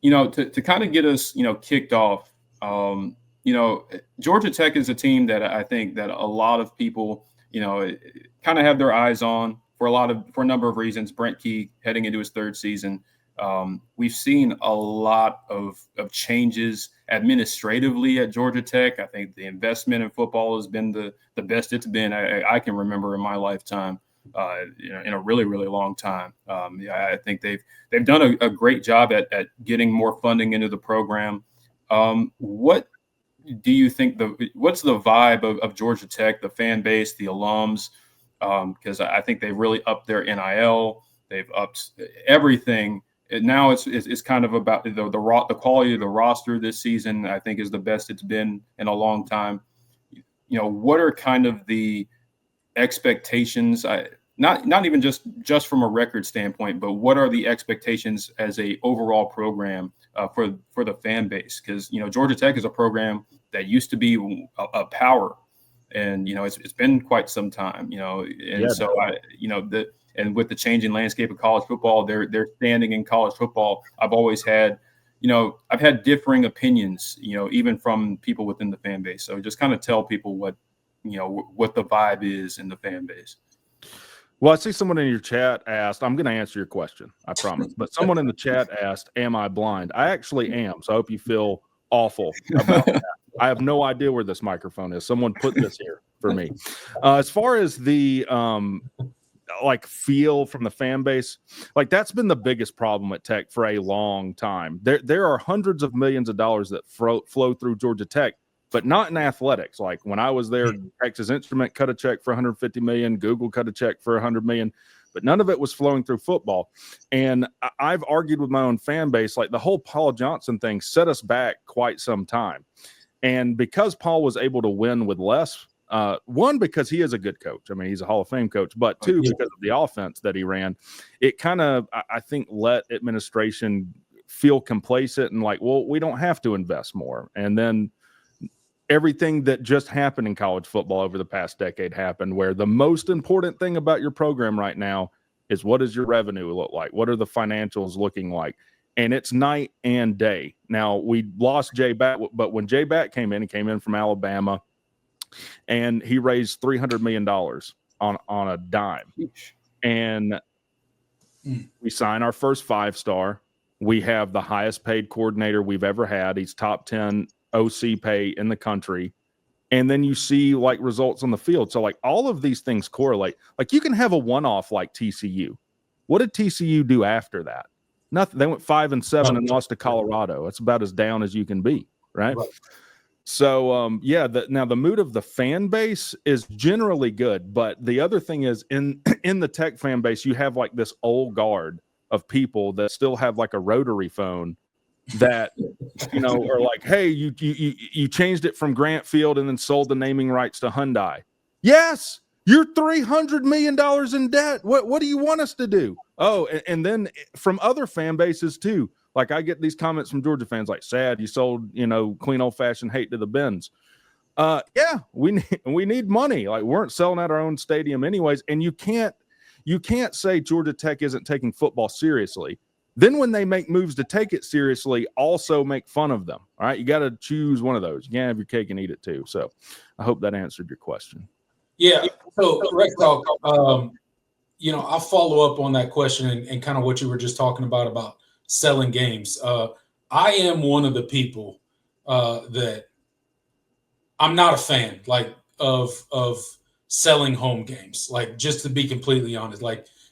to kind of get us, kicked off, Georgia Tech is a team that I think that a lot of people, kind of have their eyes on for a number of reasons. Brent Key heading into his third season. We've seen a lot of changes administratively at Georgia Tech. I think the investment in football has been the best it's been I can remember in my lifetime, in a really, really long time. I think they've done a great job at getting more funding into the program. What do you think what's the vibe of Georgia Tech, the fan base, the alums? Because I think they've really upped their NIL. They've upped everything. Now it's kind of about the quality of the roster this season. I think is the best it's been in a long time. What are kind of the expectations? Not even just from a record standpoint, but what are the expectations as a overall program for the fan base? Because Georgia Tech is a program that used to be a power, and it's been quite some time. And with the changing landscape of college football, their standing in college football, I've always had, I've had differing opinions, even from people within the fan base. So just kind of tell people what the vibe is in the fan base. Well, I see someone in your chat asked, I'm going to answer your question, I promise. But someone in the chat asked, am I blind? I actually am. So I hope you feel awful about that. I have no idea where this microphone is. Someone put this here for me. As far as the feel from the fan base, that's been the biggest problem at Tech for a long time. There are hundreds of millions of dollars that flow through Georgia Tech, but not in athletics. Like when I was there, Texas Instrument cut a check for $150 million, Google cut a check for $100 million, but none of it was flowing through football. And I've argued with my own fan base, the whole Paul Johnson thing set us back quite some time. And because Paul was able to win with less, one, because he is a good coach. I mean, he's a Hall of Fame coach, but two, because of the offense that he ran, it kind of, I think, let administration feel complacent and we don't have to invest more. And then everything that just happened in college football over the past decade happened, where the most important thing about your program right now is what does your revenue look like? What are the financials looking like? And it's night and day. Now, we lost Jay Batt, but when Jay Batt came in, he came in from Alabama, and he raised $300 million on a dime. And we sign our first 5-star. We have the highest paid coordinator we've ever had. He's top 10 OC pay in the country. And then you see results on the field. So all of these things correlate. You can have a one-off like TCU. What did TCU do after that? Nothing. They went 5-7 and lost to Colorado. That's about as down as you can be, right? So, now the mood of the fan base is generally good. But the other thing is in the Tech fan base, you have this old guard of people that still have a rotary phone that, are hey, you changed it from Grant Field and then sold the naming rights to Hyundai. Yes, you're $300 million in debt. What do you want us to do? Oh, and then from other fan bases too. I get these comments from Georgia fans sad you sold, clean old-fashioned hate to the Benz. Yeah, we need money. We weren't selling at our own stadium anyways. And you can't say Georgia Tech isn't taking football seriously. Then when they make moves to take it seriously, also make fun of them. All right, you got to choose one of those. You can't have your cake and eat it too. So I hope that answered your question. Yeah. So Rex Talk, I'll follow up on that question and kind of what you were just talking about selling games. I am one of the people that I'm not a fan of selling home games. Just to be completely honest,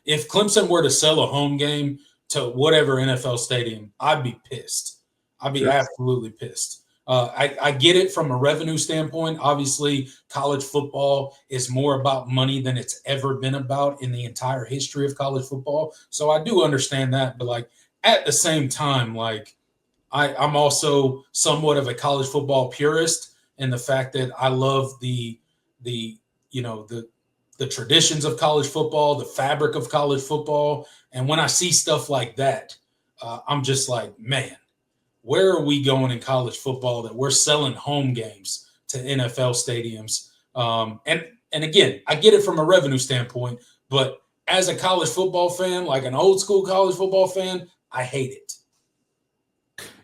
if Clemson were to sell a home game to whatever NFL stadium, I'd be pissed. I'd be absolutely pissed. I get it from a revenue standpoint. Obviously, college football is more about money than it's ever been about in the entire history of college football. So I do understand that. But at the same time, I'm also somewhat of a college football purist in the fact that I love the traditions of college football, the fabric of college football. And when I see stuff like that, I'm just man, where are we going in college football that we're selling home games to NFL stadiums? And again, I get it from a revenue standpoint, but as a college football fan, an old school college football fan, I hate it.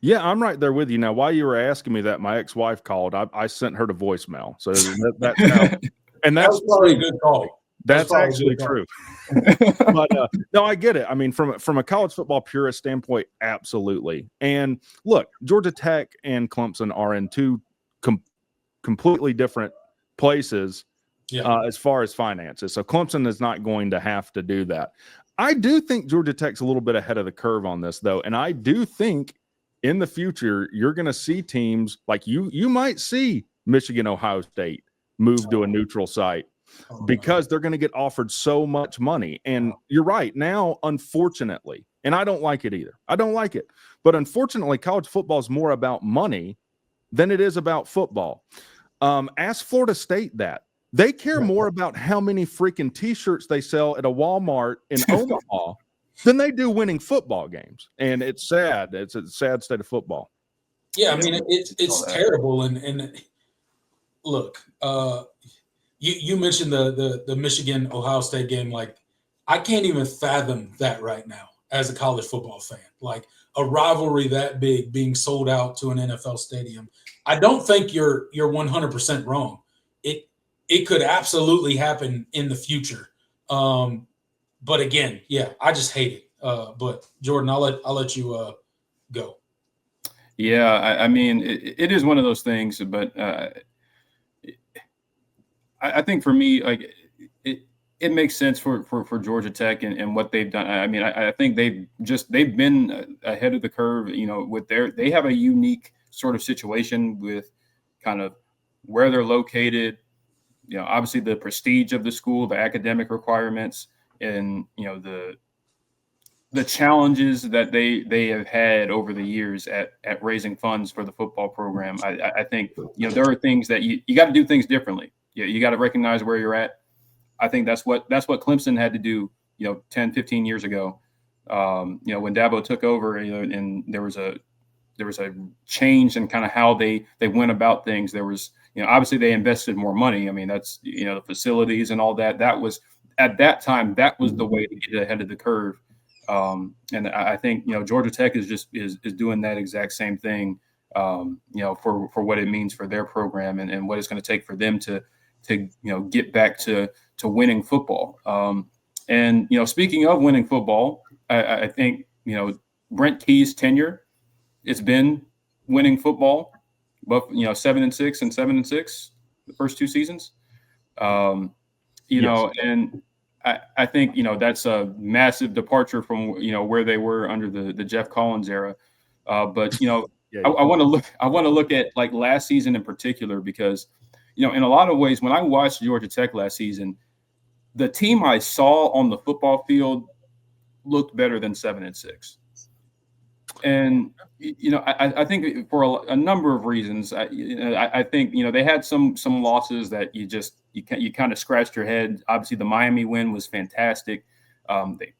Yeah, I'm right there with you. Now, while you were asking me that, my ex-wife called. I sent her to voicemail. So that's how, and That that's was probably a good call. That's actually true. But no, I get it. I mean, from a college football purist standpoint, absolutely. And look, Georgia Tech and Clemson are in two completely different places as far as finances. So Clemson is not going to have to do that. I do think Georgia Tech's a little bit ahead of the curve on this, though, and I do think in the future you're going to see teams like you might see Michigan, Ohio State move to a neutral site. Because they're going to get offered so much money. And you're right. Now, unfortunately, and I don't like it either. I don't like it. But unfortunately, college football is more about money than it is about football. Ask Florida State that. They care more about how many freaking T-shirts they sell at a Walmart in Omaha than they do winning football games. And it's sad. It's a sad state of football. Yeah, I mean, it's terrible. And look, You mentioned the Michigan Ohio State game. Like, I can't even fathom that right now as a college football fan. Like, a rivalry that big being sold out to an NFL stadium. I don't think you're 100% wrong. It could absolutely happen in the future. But again, yeah, I just hate it. But Jordan, I'll let you go. Yeah, I mean, it is one of those things, but I think for me, like it makes sense for Georgia Tech and what they've done. I mean, I think they've been ahead of the curve. You know, with they have a unique sort of situation with kind of where they're located. You know, obviously the prestige of the school, the academic requirements, and you know the challenges that they have had over the years at raising funds for the football program. I think there are things that you got to do things differently. You got to recognize where you're at. I think that's what Clemson had to do, 10, 15 years ago. When Dabo took over, and there was a change in kind of how they went about things. There was, obviously they invested more money. I mean, that's, the facilities and all that. That was at that time, that was the way to get ahead of the curve. And I think, Georgia Tech is doing that exact same thing, for what it means for their program and what it's going to take for them to get back to winning football. And speaking of winning football, I think Brent Key's tenure, it's been winning football, but 7-6 and 7-6 the first two seasons. And I think that's a massive departure from where they were under the Jeff Collins era. But I want to look at like last season in particular because in a lot of ways, when I watched Georgia Tech last season, the team I saw on the football field looked better than 7-6. And, I think for a number of reasons, I think, they had some losses that you kind of scratched your head. Obviously, the Miami win was fantastic. They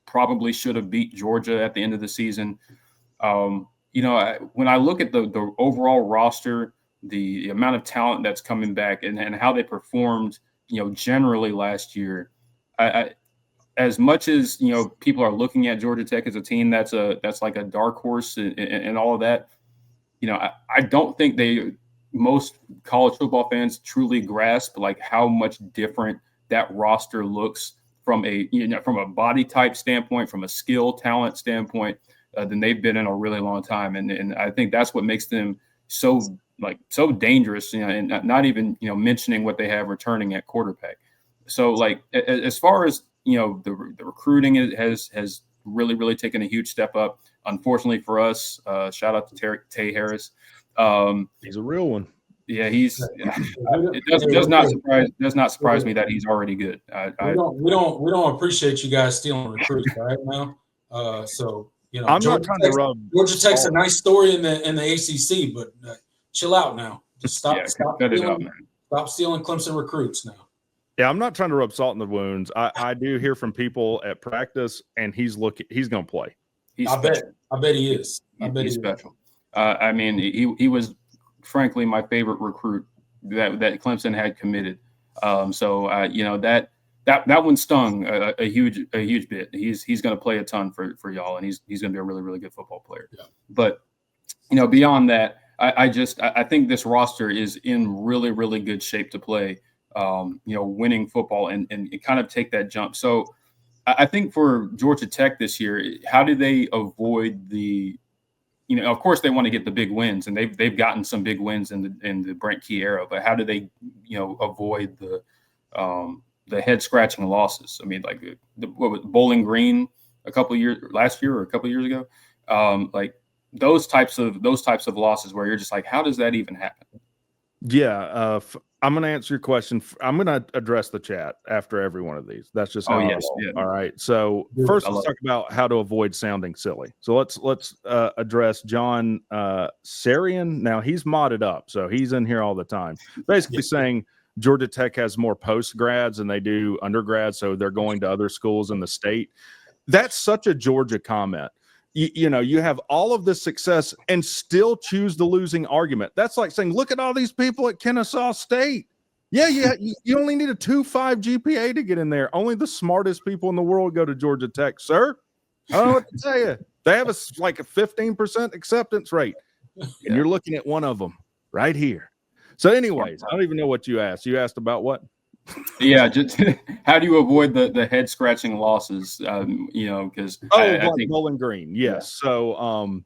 probably should have beat Georgia at the end of the season. When I look at the overall roster, the amount of talent that's coming back and how they performed, generally last year, as much as people are looking at Georgia Tech as a team that's like a dark horse and all of that, I don't think most college football fans truly grasp like how much different that roster looks from a body type standpoint, from a skill talent standpoint, than they've been in a really long time, and I think that's what makes them so dangerous, and not even mentioning what they have returning at quarterback. So like as far as the recruiting has really taken a huge step up. Unfortunately for us, shout out to Tay Harris. He's a real one. Yeah, it does not surprise me that he's already good. We don't appreciate you guys stealing recruits right now. I'm not trying to rub. Georgia Tech's a nice story in the ACC, but chill out now. Just stop stealing Clemson recruits now. Yeah, I'm not trying to rub salt in the wounds. I do hear from people at practice, and he's going to play. I bet he is. He's special. I mean, he was frankly my favorite recruit that Clemson had committed. That one stung a huge bit. He's going to play a ton for y'all, and he's going to be a really, really good football player. Yeah. But beyond that, I think this roster is in really, really good shape to play, winning football and kind of take that jump. So I think for Georgia Tech this year, how do they avoid the, of course they want to get the big wins, and they've gotten some big wins in the Brent Key era, but how do they, avoid the head scratching losses? I mean, like what was Bowling Green last year or a couple of years ago, like those types of losses where you're just like, how does that even happen? Yeah, I'm going to answer your question. I'm going to address the chat after every one of these. That's just how I roll. Yeah. All right. So first, let's talk about how to avoid sounding silly. So let's address John Sarian. Now he's modded up, so he's in here all the time, basically saying Georgia Tech has more post grads than they do undergrads, so they're going to other schools in the state. That's such a Georgia comment. You have all of this success and still choose the losing argument. That's like saying, look at all these people at Kennesaw State. Yeah, you only need a 2.5 GPA to get in there. Only the smartest people in the world go to Georgia Tech, sir. I don't know what to tell you. They have a 15% acceptance rate, and you're looking at one of them right here. So anyways, I don't even know what you asked. You asked about what? Yeah, just how do you avoid the head scratching losses? Because I think Bowling Green, yes. Yeah. So,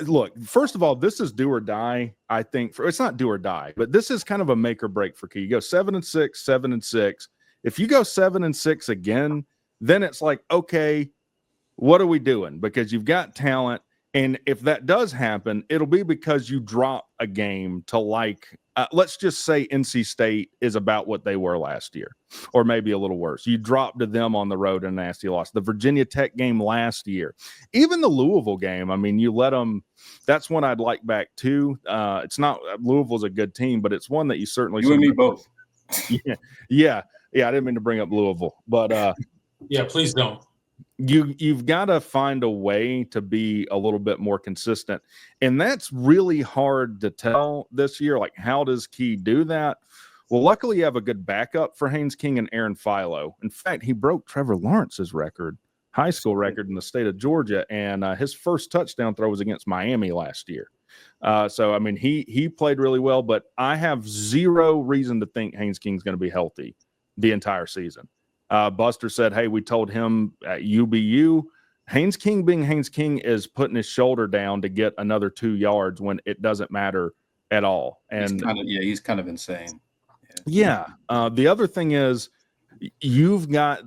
look, first of all, this is do or die. I think it's not do or die, but this is kind of a make or break for Key. You go 7-6, 7-6. If you go 7-6 again, then it's like, okay, what are we doing? Because you've got talent, and if that does happen, it'll be because you drop a game to let's just say NC State is about what they were last year, or maybe a little worse. You dropped to them on the road in a nasty loss. The Virginia Tech game last year, even the Louisville game, I mean, you let them – that's one I'd like back too. It's not – Louisville's a good team, but it's one that you certainly – You and me both. Yeah. I didn't mean to bring up Louisville, but yeah, please don't. You've got to find a way to be a little bit more consistent. And that's really hard to tell this year. Like, how does Key do that? Well, luckily you have a good backup for Haynes King and Aaron Philo. In fact, he broke Trevor Lawrence's high school record in the state of Georgia. And his first touchdown throw was against Miami last year. So, I mean, he played really well, but I have zero reason to think Haynes King's going to be healthy the entire season. Buster said, hey, we told him at UBU, Haynes King being Haynes King is putting his shoulder down to get another 2 yards when it doesn't matter at all. And he's kind of insane. Yeah. The other thing is you've got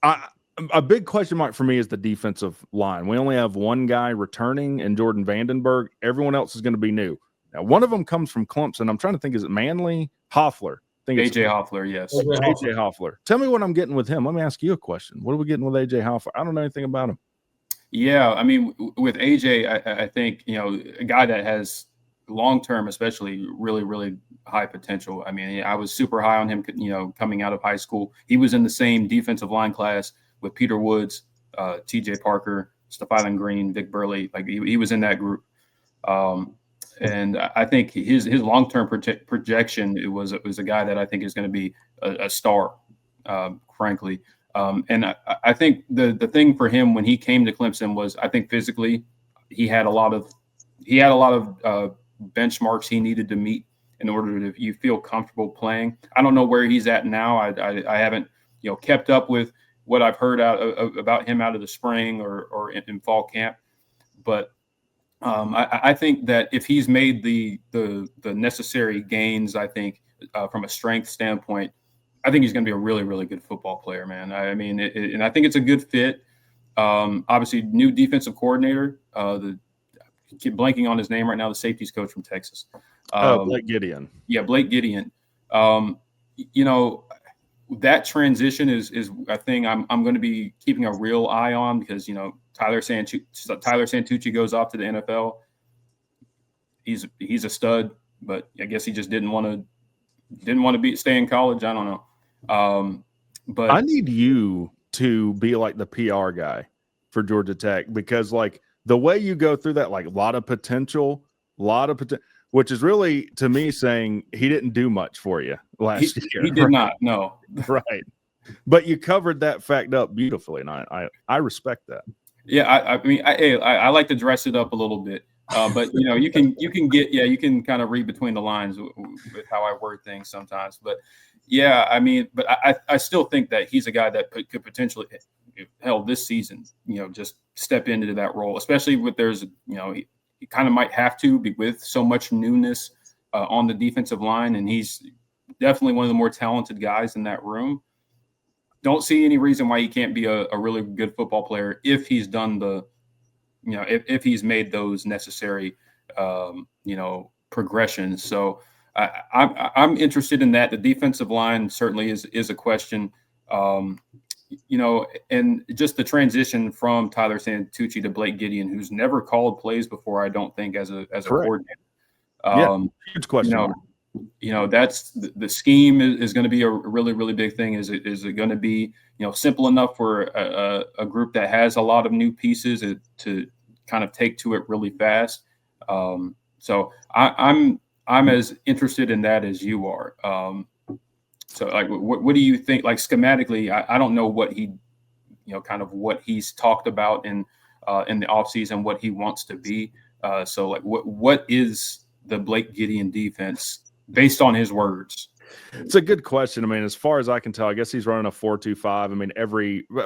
a big question mark for me is the defensive line. We only have one guy returning in Jordan Vandenberg. Everyone else is going to be new. Now, one of them comes from Clemson. I'm trying to think, is it Manley? Hoffler. AJ Hoffler, yes. AJ Hoffler. Tell me what I'm getting with him. Let me ask you a question. What are we getting with AJ Hoffler? I don't know anything about him. Yeah, I mean, with AJ, I think, a guy that has long-term, especially really, really high potential. I mean, I was super high on him, coming out of high school. He was in the same defensive line class with Peter Woods, TJ Parker, Stephon Green, Vic Burley. Like he was in that group. And I think his long-term projection, it was a guy that I think is going to be a star, frankly. And I think the thing for him when he came to Clemson was, I think physically he had a lot of benchmarks he needed to meet in order to feel comfortable playing. I don't know where he's at now. I haven't kept up with what I've heard about him out of the spring or in fall camp, but. I think that if he's made the necessary gains, I think from a strength standpoint, I think he's going to be a really, really good football player, man. I mean, and I think it's a good fit. Obviously, new defensive coordinator. I keep blanking on his name right now. The safeties coach from Texas. Blake Gideon. Yeah, Blake Gideon. That transition is a thing I'm going to be keeping a real eye on because Tyler Santucci goes off to the NFL. He's a stud, but I guess he just didn't want to stay in college. I don't know. But I need you to be like the PR guy for Georgia Tech because like the way you go through that, like a lot of potential, which is really to me saying he didn't do much for you last year. He did not. No. Right. But you covered that fact up beautifully, and I respect that. Yeah, I mean, I like to dress it up a little bit. But you can kind of read between the lines with how I word things sometimes. But yeah, I mean, but I still think that he's a guy that could potentially, hell, this season, just step into that role, especially with he kind of might have to be with so much newness on the defensive line, and he's definitely one of the more talented guys in that room. Don't see any reason why he can't be a really good football player if he's done if he's made those necessary, progressions. So I'm interested in that. The defensive line certainly is a question, and just the transition from Tyler Santucci to Blake Gideon, who's never called plays before, I don't think, as a coordinator. Huge question. That's the scheme is going to be a really, really big thing. Is it going to be simple enough for a group that has a lot of new pieces to kind of take to it really fast? So I'm as interested in that as you are. So like, what do you think? Like schematically, I don't know what he, kind of what he's talked about in the offseason, what he wants to be. So like, what is the Blake Gideon defense based on his words? It's a good question. I mean, as far as I can tell, I guess he's running a 4-2-5. I mean,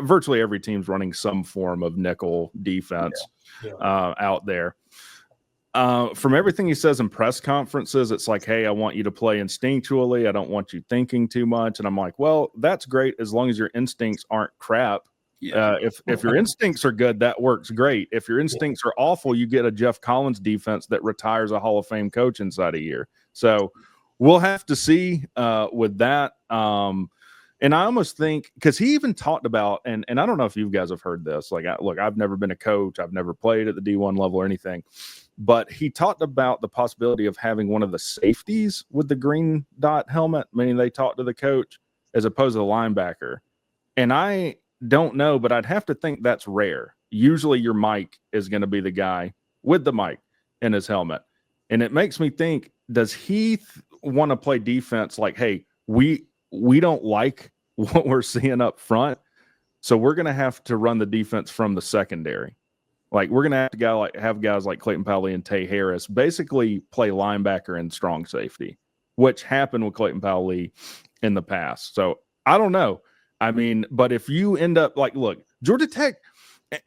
virtually every team's running some form of nickel defense out there. From everything he says in press conferences, it's like, hey, I want you to play instinctually. I don't want you thinking too much. And I'm like, well, that's great as long as your instincts aren't crap. Yeah. If your instincts are good, that works great. If your instincts are awful, you get a Jeff Collins defense that retires a Hall of Fame coach inside a year. So we'll have to see with that. And I almost think, because he even talked about, and I don't know if you guys have heard this, like, look, I've never been a coach. I've never played at the D1 level or anything. But he talked about the possibility of having one of the safeties with the green dot helmet, meaning they talk to the coach, as opposed to the linebacker. And I don't know, but I'd have to think that's rare. Usually your mic is going to be the guy with the mic in his helmet. And it makes me think, does he want to play defense like, hey, we don't like what we're seeing up front, so we're going to have to run the defense from the secondary. Like, we're going to have to have guys like Clayton Powley and Tay Harris basically play linebacker and strong safety, which happened with Clayton Powley in the past. So I don't know. I mean, but if you end up like, look, Georgia Tech,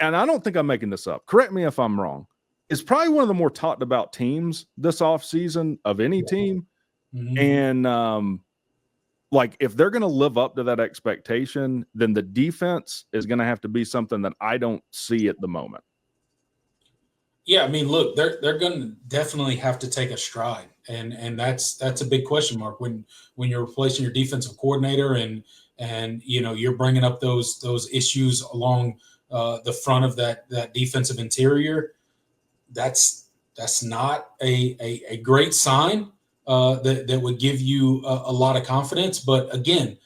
and I don't think I'm making this up, correct me if I'm wrong, is probably one of the more talked about teams this offseason of any team. Mm-hmm. And like, if they're going to live up to that expectation, then the defense is going to have to be something that I don't see at the moment. Yeah, I mean, look, they're going to definitely have to take a stride, and that's a big question mark when you're replacing your defensive coordinator and you're bringing up those issues along the front of that defensive interior. That's not a great sign that would give you a lot of confidence. But again,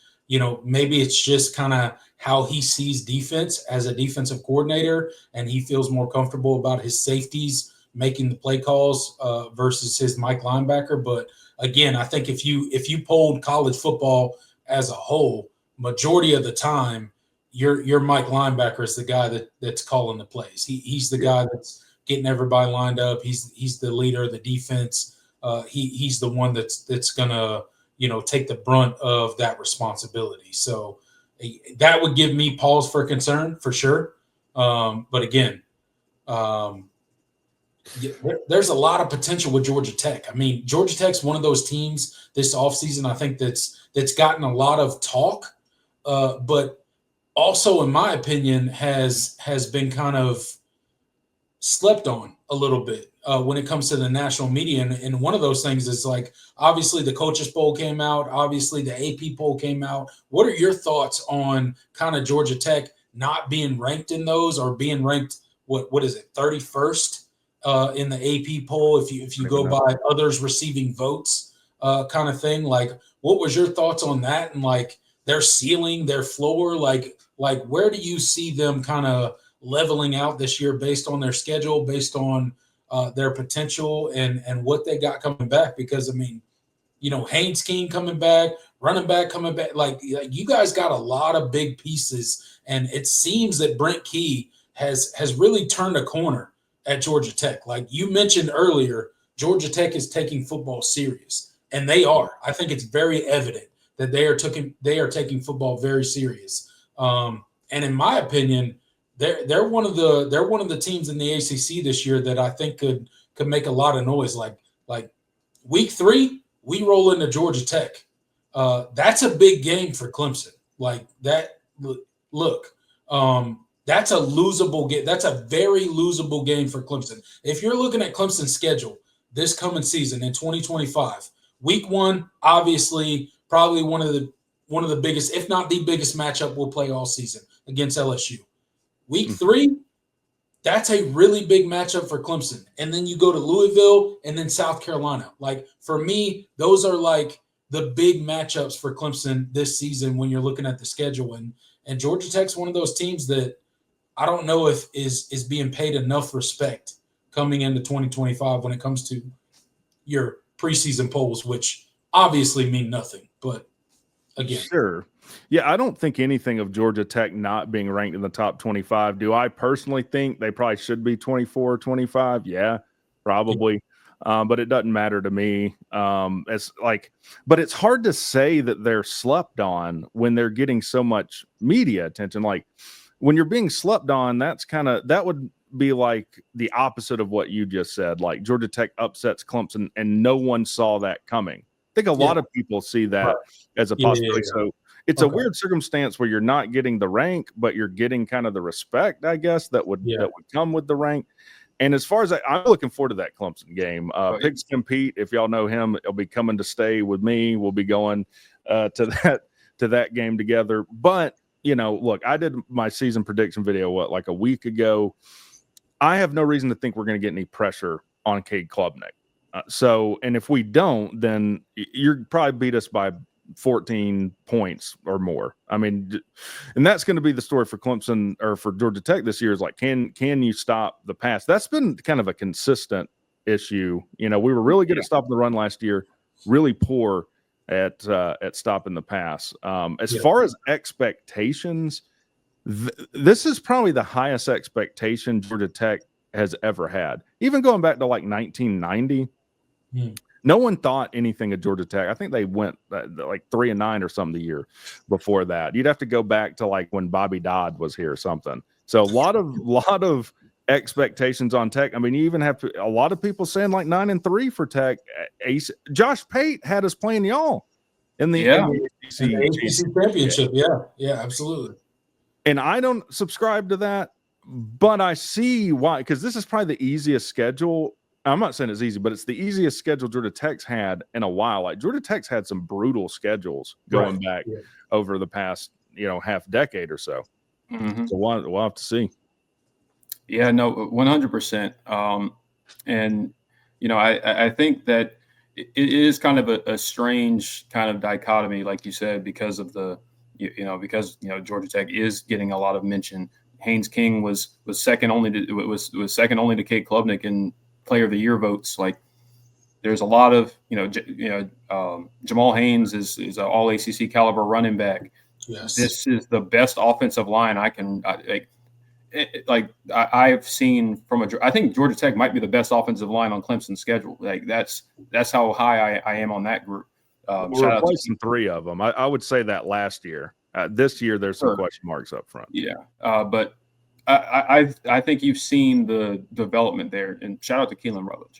maybe it's just kind of how he sees defense as a defensive coordinator, and he feels more comfortable about his safeties making the play calls versus his Mike linebacker. But again, I think if you polled college football as a whole, majority of the time, your Mike linebacker is the guy that's calling the plays. He's the guy that's getting everybody lined up. He's the leader of the defense. He's the one that's gonna take the brunt of that responsibility. So that would give me pause for concern for sure. But again, there's a lot of potential with Georgia Tech. I mean, Georgia Tech's one of those teams this offseason, I think that's gotten a lot of talk, but also, in my opinion, has been kind of slept on a little bit when it comes to the national media. And one of those things is, like, obviously the coaches poll came out, obviously the AP poll came out. What are your thoughts on kind of Georgia Tech not being ranked in those, or being ranked, what is it, 31st in the AP poll if you go by others receiving votes kind of thing? Like, what was your thoughts on that, and like their ceiling, their floor, like where do you see them kind of leveling out this year based on their schedule, based on their potential and what they got coming back? Because I mean, Haynes King coming back, running back coming back, like you guys got a lot of big pieces, and it seems that Brent Key has really turned a corner at Georgia Tech. Like you mentioned earlier, Georgia Tech is taking football serious, and they are. I think it's very evident that they are taking football very serious. And in my opinion, they're one of the teams in the ACC this year that I think could make a lot of noise. Like week 3, we roll into Georgia Tech. That's a big game for Clemson. Like that. Look, that's a losable game. That's a very losable game for Clemson. If you're looking at Clemson's schedule this coming season in 2025, week 1, obviously, probably one of the biggest, if not the biggest matchup we'll play all season against LSU. Week 3, that's a really big matchup for Clemson. And then you go to Louisville and then South Carolina. Like for me, those are like the big matchups for Clemson this season when you're looking at the schedule. And Georgia Tech's one of those teams that I don't know if is being paid enough respect coming into 2025 when it comes to your preseason polls, which obviously mean nothing. But again, sure. Yeah, I don't think anything of Georgia Tech not being ranked in the top 25. Do I personally think they probably should be 24 or 25? Yeah, probably. Yeah. But it doesn't matter to me. But it's hard to say that they're slept on when they're getting so much media attention. Like when you're being slept on, that would be like the opposite of what you just said. Like Georgia Tech upsets Clemson and no one saw that coming. I think a lot of people see that as a possibility. Yeah. So it's a weird circumstance where you're not getting the rank, but you're getting kind of the respect, I guess, that would come with the rank. And as far as I'm looking forward to that Clemson game. Pigskin Pete, if y'all know him, he'll be coming to stay with me. We'll be going to that game together. But, look, I did my season prediction video, like a week ago. I have no reason to think we're going to get any pressure on Cade Klubnik. And if we don't, then you're probably beat us by 14 points or more. I mean, and that's going to be the story for Clemson or for Georgia Tech this year is like, can you stop the pass? That's been kind of a consistent issue. We were really good at stopping the run last year, really poor at stopping the pass. As far as expectations, this is probably the highest expectation Georgia Tech has ever had. Even going back to like 1990, no one thought anything of Georgia Tech. I think they went like 3-9 or something the year before that. You'd have to go back to like when Bobby Dodd was here or something. So a lot of expectations on Tech. I mean, you even have a lot of people saying like 9-3 for Tech. Josh Pate had us playing y'all in the ACC championship. Yeah, absolutely. And I don't subscribe to that, but I see why, because this is probably the easiest schedule. I'm not saying it's easy, but it's the easiest schedule Georgia Tech's had in a while. Like Georgia Tech's had some brutal schedules going back over the past, half decade or so. Mm-hmm. So we'll have to see. Yeah, no, 100%. And I think that it is kind of a strange kind of dichotomy, like you said, because of because Georgia Tech is getting a lot of mention. Haynes King was second only to Cade Klubnik in Player of the Year votes. Like there's a lot of Jamal Haynes is an all ACC caliber running back. Yes, this is the best offensive line I've seen I think Georgia Tech might be the best offensive line on Clemson's schedule. Like that's how high I am on that group. We're replacing 3 of them. I would say that last year. This year, there's some question marks up front. Yeah, but I think you've seen the development there. And shout out to Keelan Rutledge.